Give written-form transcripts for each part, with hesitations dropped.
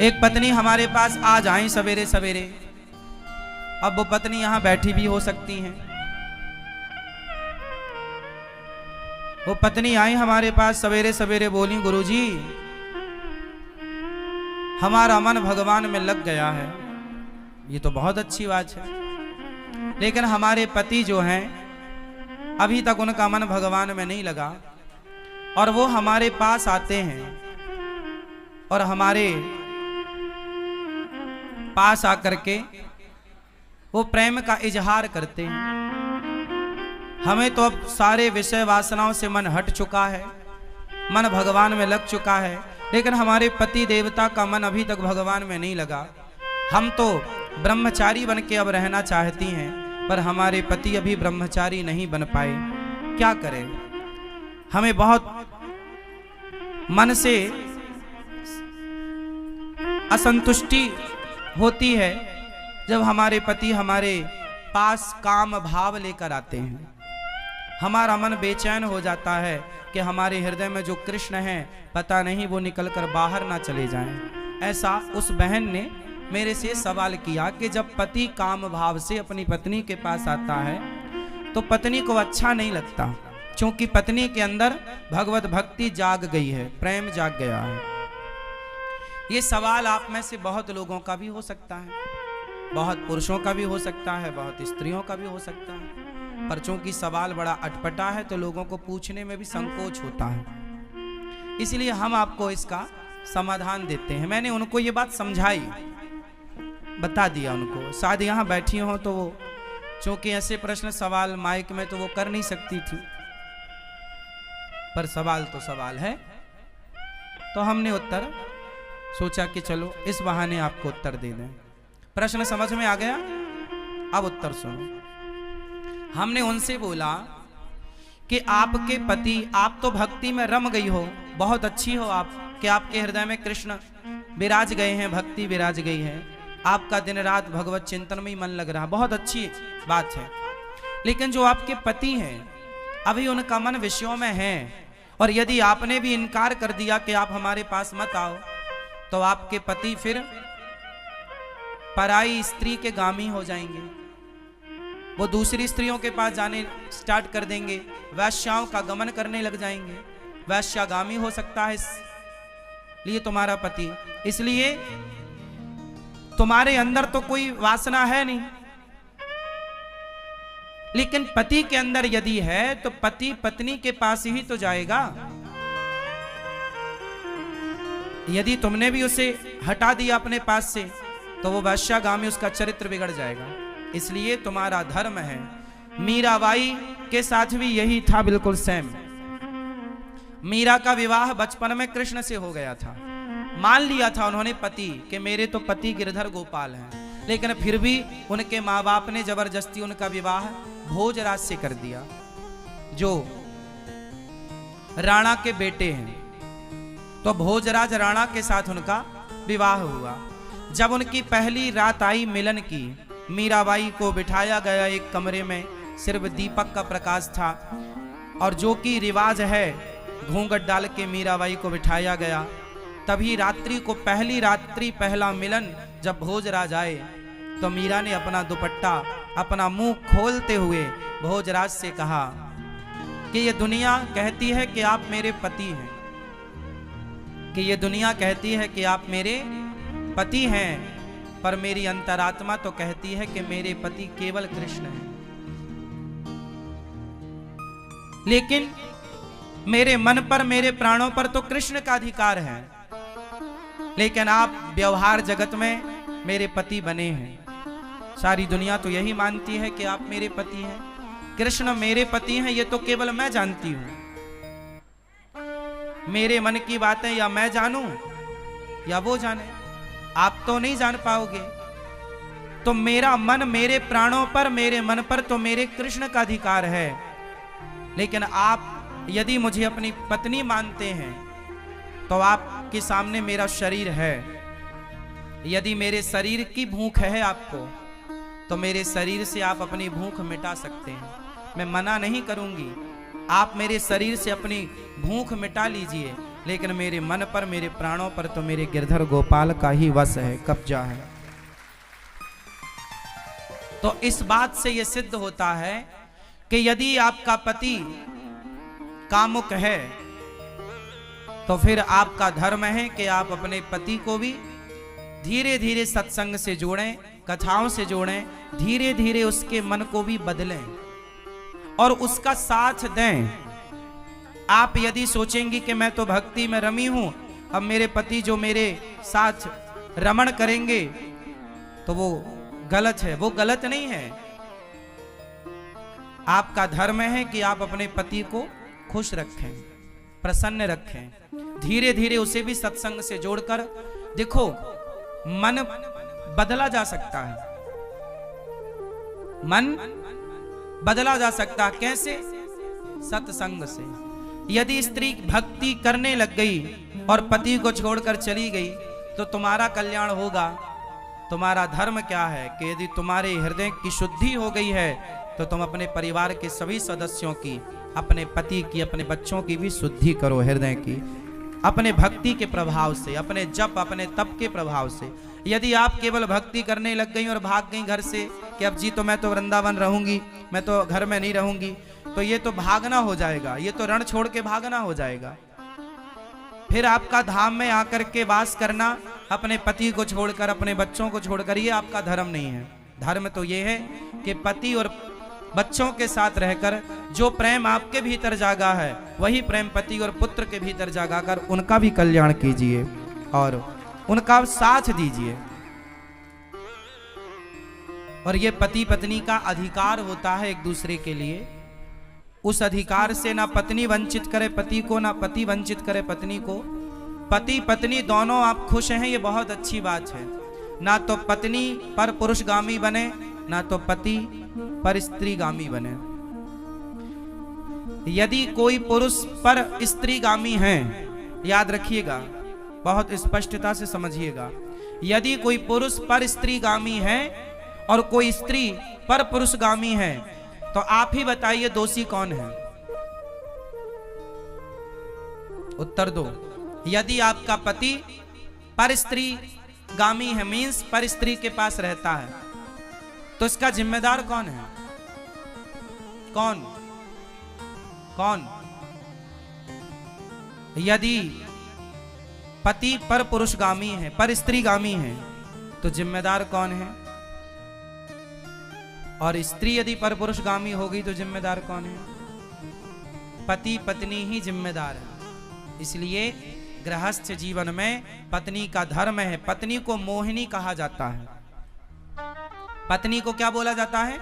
एक पत्नी हमारे पास आ जाए सवेरे सवेरे, अब वो पत्नी यहां बैठी भी हो सकती हैं। वो पत्नी आई हमारे पास सवेरे सवेरे, बोली गुरुजी हमारा मन भगवान में लग गया है। ये तो बहुत अच्छी बात है, लेकिन हमारे पति जो हैं अभी तक उनका मन भगवान में नहीं लगा, और वो हमारे पास आते हैं और हमारे पास आकर के वो प्रेम का इजहार करते हैं। हमें तो अब सारे विषय वासनाओं से मन हट चुका है, मन भगवान में लग चुका है, लेकिन हमारे पति देवता का मन अभी तक भगवान में नहीं लगा। हम तो ब्रह्मचारी बन के अब रहना चाहती हैं, पर हमारे पति अभी ब्रह्मचारी नहीं बन पाए। क्या करें? हमें बहुत मन से असंतुष्टि होती है जब हमारे पति हमारे पास काम भाव लेकर आते हैं। हमारा मन बेचैन हो जाता है कि हमारे हृदय में जो कृष्ण हैं पता नहीं वो निकलकर बाहर ना चले जाएं। ऐसा उस बहन ने मेरे से सवाल किया कि जब पति काम भाव से अपनी पत्नी के पास आता है तो पत्नी को अच्छा नहीं लगता, क्योंकि पत्नी के अंदर भगवत भक्ति जाग गई है, प्रेम जाग गया है। ये सवाल आप में से बहुत लोगों का भी हो सकता है, बहुत पुरुषों का भी हो सकता है, बहुत स्त्रियों का भी हो सकता है, पर चूंकि सवाल बड़ा अटपटा है तो लोगों को पूछने में भी संकोच होता है, इसलिए हम आपको इसका समाधान देते हैं। मैंने उनको ये बात समझाई, बता दिया उनको, शायद यहाँ बैठी हो तो वो चूंकि ऐसे प्रश्न सवाल माइक में तो वो कर नहीं सकती थी, पर सवाल तो सवाल है, तो हमने उत्तर सोचा कि चलो इस बहाने आपको उत्तर दे दें। प्रश्न समझ में आ गया? अब उत्तर सुनो। हमने उनसे बोला कि आपके पति, आप तो भक्ति में रम गई हो, बहुत अच्छी हो आप, कि आपके हृदय में कृष्ण विराज गए हैं, भक्ति विराज गई है, आपका दिन रात भगवत चिंतन में ही मन लग रहा, बहुत अच्छी बात है। लेकिन जो आपके पति हैं अभी उनका मन विषयों में है, और यदि आपने भी इनकार कर दिया कि आप हमारे पास मत आओ तो आपके पति फिर पराई स्त्री के गामी हो जाएंगे, वो दूसरी स्त्रियों के पास जाने स्टार्ट कर देंगे, वैश्याओं का गमन करने लग जाएंगे, वैश्यागामी हो सकता है इसलिए तुम्हारा पति। इसलिए तुम्हारे अंदर तो कोई वासना है नहीं, लेकिन पति के अंदर यदि है तो पति पत्नी के पास ही तो जाएगा। यदि तुमने भी उसे हटा दिया अपने पास से तो वो वैश्यागामी, उसका चरित्र बिगड़ जाएगा। इसलिए तुम्हारा धर्म है। मीराबाई के साथ भी यही था, बिल्कुल सेम। मीरा का विवाह बचपन में कृष्ण से हो गया था, मान लिया था उन्होंने पति कि मेरे तो पति गिरधर गोपाल हैं, लेकिन फिर भी उनके माँ बाप ने जबरदस्ती उनका विवाह भोजराज से कर दिया, जो राणा के बेटे हैं। तो भोजराज राणा के साथ उनका विवाह हुआ। जब उनकी पहली रात आई मिलन की, मीराबाई को बिठाया गया एक कमरे में, सिर्फ दीपक का प्रकाश था, और जो कि रिवाज है घूंघट डाल के मीराबाई को बिठाया गया। तभी रात्रि को, पहली रात्रि पहला मिलन जब भोजराज आए तो मीरा ने अपना दुपट्टा, अपना मुंह खोलते हुए भोजराज से कहा कि ये दुनिया कहती है कि आप मेरे पति हैं, कि ये दुनिया कहती है कि आप मेरे पति हैं, पर मेरी अंतरात्मा तो कहती है कि मेरे पति केवल कृष्ण हैं। लेकिन मेरे मन पर, मेरे प्राणों पर तो कृष्ण का अधिकार है, लेकिन आप व्यवहार जगत में मेरे पति बने हैं। सारी दुनिया तो यही मानती है कि आप मेरे पति हैं, कृष्ण मेरे पति हैं, ये तो केवल मैं जानती हूं। मेरे मन की बातें या मैं जानूं या वो जाने, आप तो नहीं जान पाओगे। तो मेरा मन, मेरे प्राणों पर, मेरे मन पर तो मेरे कृष्ण का अधिकार है, लेकिन आप यदि मुझे अपनी पत्नी मानते हैं तो आपके सामने मेरा शरीर है। यदि मेरे शरीर की भूख है आपको तो मेरे शरीर से आप अपनी भूख मिटा सकते हैं, मैं मना नहीं करूंगी। आप मेरे शरीर से अपनी भूख मिटा लीजिए, लेकिन मेरे मन पर, मेरे प्राणों पर तो मेरे गिरधर गोपाल का ही वश है, कब्जा है। तो इस बात से यह सिद्ध होता है कि यदि आपका पति कामुक है तो फिर आपका धर्म है कि आप अपने पति को भी धीरे धीरे सत्संग से जोड़ें, कथाओं से जोड़ें, धीरे धीरे उसके मन को भी बदलें और उसका साथ दें। आप यदि सोचेंगी कि मैं तो भक्ति में रमी हूं, अब मेरे पति जो मेरे साथ रमण करेंगे तो वो गलत है, वो गलत नहीं है। आपका धर्म है कि आप अपने पति को खुश रखें, प्रसन्न रखें, धीरे धीरे उसे भी सत्संग से जोड़कर। देखो, मन बदला जा सकता है, मन बदला जा सकता है। कैसे? सत्संग से। यदि स्त्री भक्ति करने लग गई और पति को छोड़कर चली गई तो तुम्हारा कल्याण होगा। तुम्हारा धर्म क्या है कि यदि तुम्हारे हृदय की शुद्धि हो गई है तो तुम अपने परिवार के सभी सदस्यों की, अपने पति की, अपने बच्चों की भी शुद्धि करो हृदय की, अपने भक्ति के प्रभाव से, अपने जप, अपने तप के प्रभाव से। यदि आप केवल भक्ति करने लग गई और भाग गई घर से कि अब जी तो मैं तो वृंदावन रहूंगी, मैं तो घर में नहीं रहूंगी, तो ये तो भागना हो जाएगा, ये तो रण छोड़ के भागना हो जाएगा। फिर आपका धाम में आकर के वास करना, अपने पति को छोड़कर, अपने बच्चों को छोड़कर, ये आपका धर्म नहीं है। धर्म तो ये है कि पति और बच्चों के साथ रहकर जो प्रेम आपके भीतर जागा है वही प्रेम पति और पुत्र के भीतर जागा कर उनका भी कल्याण कीजिए और उनका साथ दीजिए। और ये पति पत्नी का अधिकार होता है एक दूसरे के लिए। उस अधिकार से ना पत्नी वंचित करे पति को, ना पति वंचित करे पत्नी को। पति पत्नी दोनों आप खुश हैं, ये बहुत अच्छी बात है। ना तो पत्नी पर पुरुषगामी बने, ना तो पति पर स्त्रीगामी बने। यदि कोई पुरुष पर स्त्रीगामी है, याद रखिएगा, बहुत स्पष्टता से समझिएगा, यदि कोई पुरुष पर स्त्रीगामी है और कोई स्त्री पर पुरुषगामी है तो आप ही बताइए दोषी कौन है? उत्तर दो। यदि आपका पति पर स्त्री गामी है, मीन्स पर स्त्री के पास रहता है, तो इसका जिम्मेदार कौन है? कौन? कौन? यदि पति पर पुरुषगामी है, पर स्त्रीगामी है, तो जिम्मेदार कौन है? और स्त्री यदि पर पुरुषगामी होगी तो जिम्मेदार कौन है? पति पत्नी ही जिम्मेदार है। इसलिए गृहस्थ जीवन में पत्नी का धर्म है। पत्नी को मोहिनी कहा जाता है। पत्नी को क्या बोला जाता है?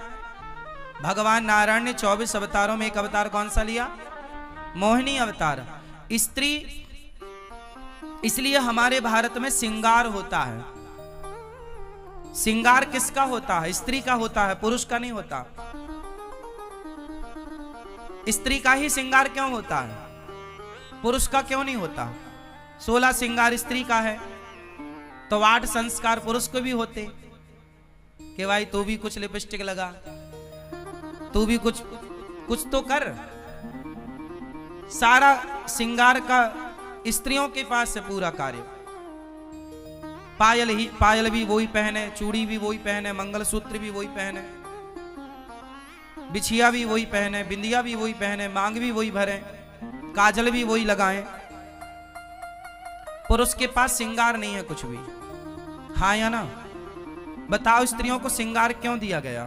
भगवान नारायण ने 24 अवतारों में एक अवतार कौन सा लिया? मोहिनी अवतार। स्त्री, इसलिए हमारे भारत में श्रृंगार होता है। श्रृंगार किसका होता है? स्त्री का होता है, पुरुष का नहीं होता। स्त्री का ही श्रृंगार क्यों होता है? पुरुष का क्यों नहीं होता? 16 श्रृंगार स्त्री का है तो 8 संस्कार पुरुष को भी होते कि भाई तू भी कुछ लिपस्टिक लगा, तू भी कुछ तो कर। सारा श्रृंगार का स्त्रियों के पास है पूरा कार्य। पायल भी वही पहने, चूड़ी भी वही पहने, मंगलसूत्र भी वही पहने, बिछिया भी वही पहने, बिंदिया भी वही पहने, मांग भी वही भरे, काजल भी वही लगाएं। पुरुष के पास श्रृंगार नहीं है कुछ भी। हाँ या ना? बताओ, स्त्रियों को श्रृंगार क्यों दिया गया?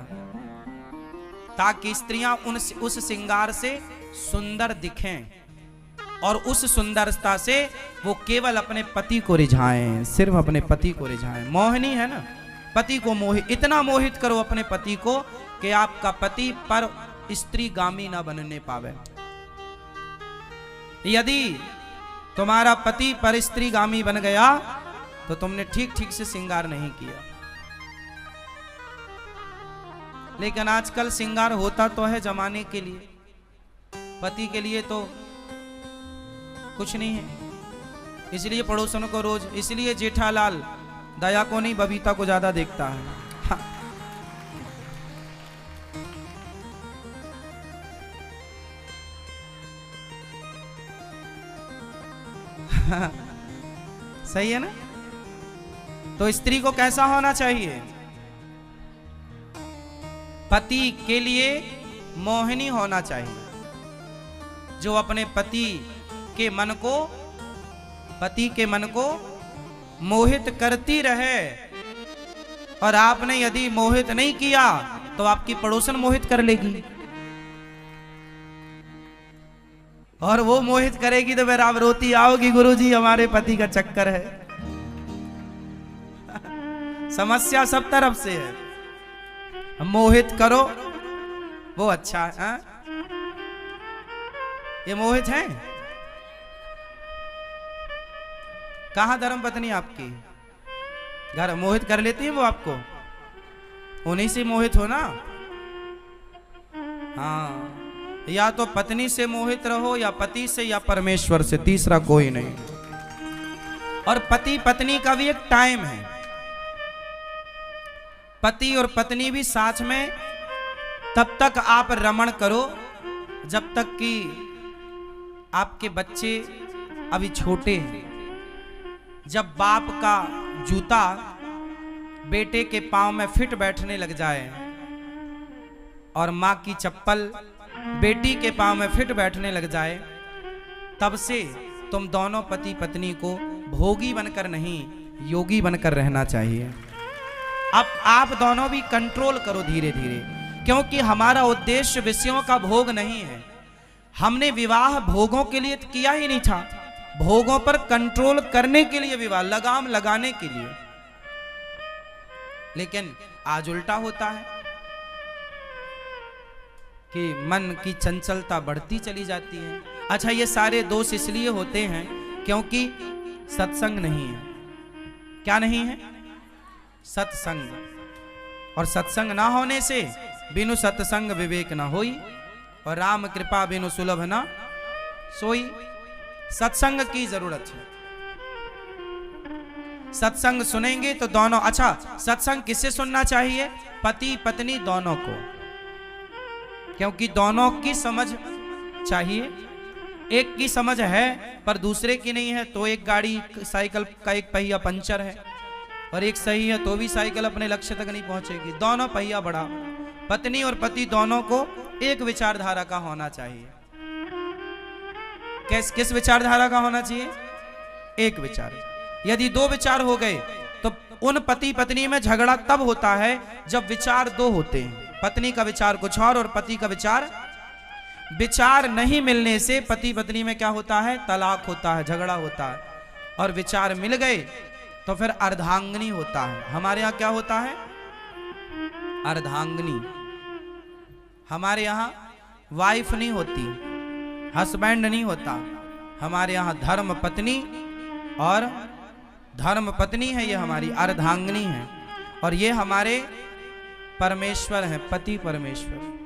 ताकि स्त्रियां उस श्रृंगार से सुंदर दिखें और उस सुंदरता से वो केवल अपने पति को रिझाएं, सिर्फ अपने पति को रिझाएं। मोहिनी है ना, पति को इतना मोहित करो अपने पति को कि आपका पति पर स्त्री गामी ना बनने पावे। यदि तुम्हारा पति पर स्त्री गामी बन गया तो तुमने ठीक ठीक से श्रृंगार नहीं किया। लेकिन आजकल श्रृंगार होता तो है जमाने के लिए, पति के लिए तो कुछ नहीं है। इसलिए पड़ोसन को रोज, इसलिए जेठालाल दया को नहीं बबीता को ज्यादा देखता है। हाँ। सही है ना? तो स्त्री को कैसा होना चाहिए? पति के लिए मोहिनी होना चाहिए, जो अपने पति के मन को मोहित करती रहे। और आपने यदि मोहित नहीं किया तो आपकी पड़ोसन मोहित कर लेगी, और वो मोहित करेगी तो फिर आप रोती आओगी, गुरुजी हमारे पति का चक्कर है। समस्या सब तरफ से है। मोहित करो वो अच्छा है। ये मोहित है? कहां धर्म पत्नी आपकी? घर मोहित कर लेती है वो आपको? उन्हीं से मोहित हो ना। हाँ, या तो पत्नी से मोहित रहो, या पति से, या परमेश्वर से, तीसरा कोई नहीं। और पति पत्नी का भी एक टाइम है। पति और पत्नी भी साथ में तब तक आप रमण करो जब तक कि आपके बच्चे अभी छोटे हैं। जब बाप का जूता बेटे के पांव में फिट बैठने लग जाए और मां की चप्पल बेटी के पांव में फिट बैठने लग जाए, तब से तुम दोनों पति पत्नी को भोगी बनकर नहीं, योगी बनकर रहना चाहिए। अब आप दोनों भी कंट्रोल करो धीरे धीरे, क्योंकि हमारा उद्देश्य विषयों का भोग नहीं है। हमने विवाह भोगों के लिए किया ही नहीं था, भोगों पर कंट्रोल करने के लिए विवाह, लगाम लगाने के लिए। लेकिन आज उल्टा होता है कि मन की चंचलता बढ़ती चली जाती है। अच्छा, ये सारे दोष इसलिए होते हैं क्योंकि सत्संग नहीं है। क्या नहीं है? सत्संग। और सत्संग ना होने से बिनु सत्संग विवेक ना होई, और राम कृपा बिनु सुलभ ना सोई। सत्संग की जरूरत है। सत्संग सुनेंगे तो दोनों, अच्छा सत्संग किससे सुनना चाहिए? पति पत्नी दोनों को, क्योंकि दोनों की समझ चाहिए। एक की समझ है पर दूसरे की नहीं है, तो एक गाड़ी साइकिल का एक पहिया पंचर है, और एक सही है तो भी साइकिल अपने लक्ष्य तक नहीं पहुंचेगी। दोनों पहिया बढ़ा। पत्नी और पति दोनों को एक विचारधारा का होना चाहिए। किस विचारधारा का होना चाहिए? एक विचार। यदि दो विचार हो गए तो उन पति पत्नी में झगड़ा तब होता है जब विचार दो होते हैं। पत्नी का विचार कुछ और पति का विचार नहीं मिलने से पति पत्नी में क्या होता है? तलाक होता है, झगड़ा होता है। और विचार मिल गए तो फिर अर्धांगिनी होता है। हमारे यहाँ क्या होता है? अर्धांगिनी। हमारे यहाँ वाइफ नहीं होती, हस्बैंड नहीं होता। हमारे यहाँ धर्म पत्नी, और धर्म पत्नी है, ये हमारी अर्धांगिनी है। और ये हमारे परमेश्वर हैं, पति परमेश्वर।